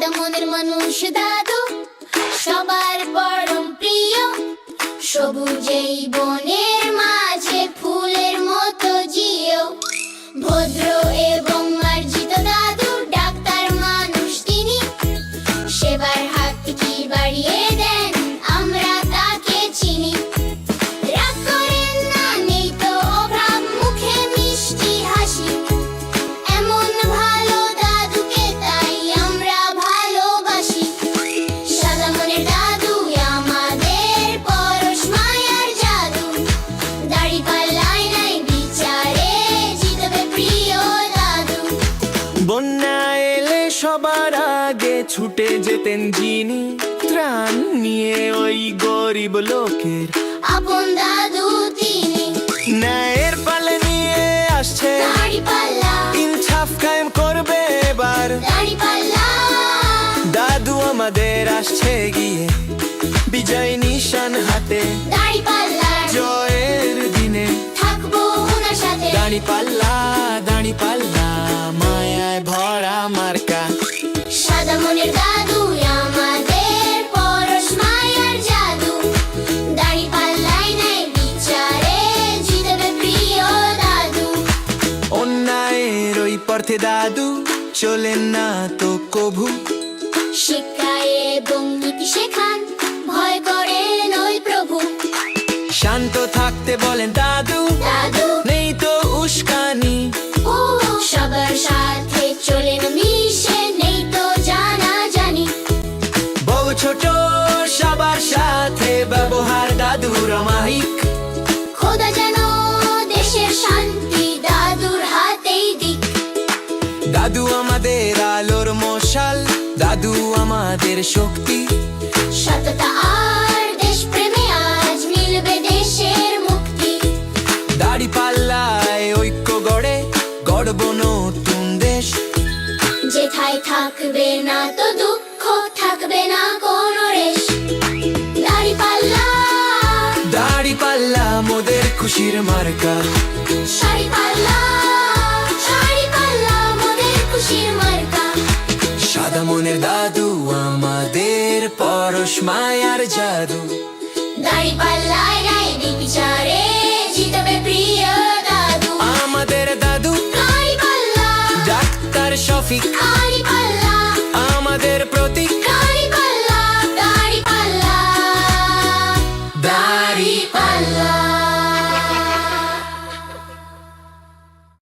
সাদা মনের মানুষ দাদু সবার পরম প্রিয়, সবুজেই বনের মাঝে ফুলের মতো জিও। ভদ্র এবং মার্জিত দাদু, ডাক্তার মানুষ তিনি, সেবার হাত কি বাড়িয়ে দেন, আমরা তাকে চিনি। রাগ করেন না, নেই তো অভাব, মুখে মিষ্টি হাসি, এমন ভালো দাদুকে তাই আমরা ভালোবাসি। সাদা মনের দাদু আমাদের পরশ মায়ার জাদু, দাড়িপাল্লায় নাই বিচারে জিতবে প্রিয় দাদু। বন্যা এলে সবার আগে ছুটে যেতেন যিনি, ত্রাণ নিয়ে ওই গরিব লোকের আপন দাদু তিনি। ন্যায়ের পালে নিয়ে আসছে দাড়িপাল্লা, ইনসাফ কায়েম করবে এবার। দাড়িপাল্লা, দাদু আমাদের আসছে গিয়ে বিজয় নিশান হাতে, দাড়িপাল্লার জয়ের দিনে থাকবো ওনার সাথে। দাড়িপাল্লা দাড়িপাল্লা মায়ায় ভরা মার্কা। সাদা মনের দাদু আমাদের পরশ মায়ার জাদু, দাড়িপাল্লায় নাই বিচারে জিতবে প্রিয় দাদু। অন্যায়ের ওই পথে দাদু চলেন না তো কভু, শিক্ষায় এবং নীতি শেখান, ভয় করেন ওই প্রভু। শান্ত থাকতে বলেন দাদু, দাদু নেই তো উস্কানি, ও সবার সাথে চলেন মিশে, নেই তো জানা জানি। বড় ছোট সবার সাথে ব্যবহার দাদুর অমায়িক। খোদা যেন দেশের শান্তি দাদুর হাতেই দিক। দাদু আমাদের আলোর মশাল, দাদু আমাদের শক্তি। সততা আর দেশপ্রেমে আজ মিলবে দেশের মুক্তি। দাড়িপাল্লায় ঐক্য গড়ে গড়ব নতুন দেশ, যেথায় থাকবে না তো দুঃখ, থাকবে না কোনো রেশ। দাড়িপাল্লা, দাড়িপাল্লা মোদের খুশির মার্কা। শাড়িপাল্লা, শাড়িপাল্লা মোদের খুশির মার্কা। সাদা মনের দাদু আমাদের পরশ মায়ার জাদু, দাড়িপাল্লায় নাই বিচারে জিতবে প্রিয় দাদু। আমাদের দাদু দাড়িপাল্লা, ডাক্তার শফিক।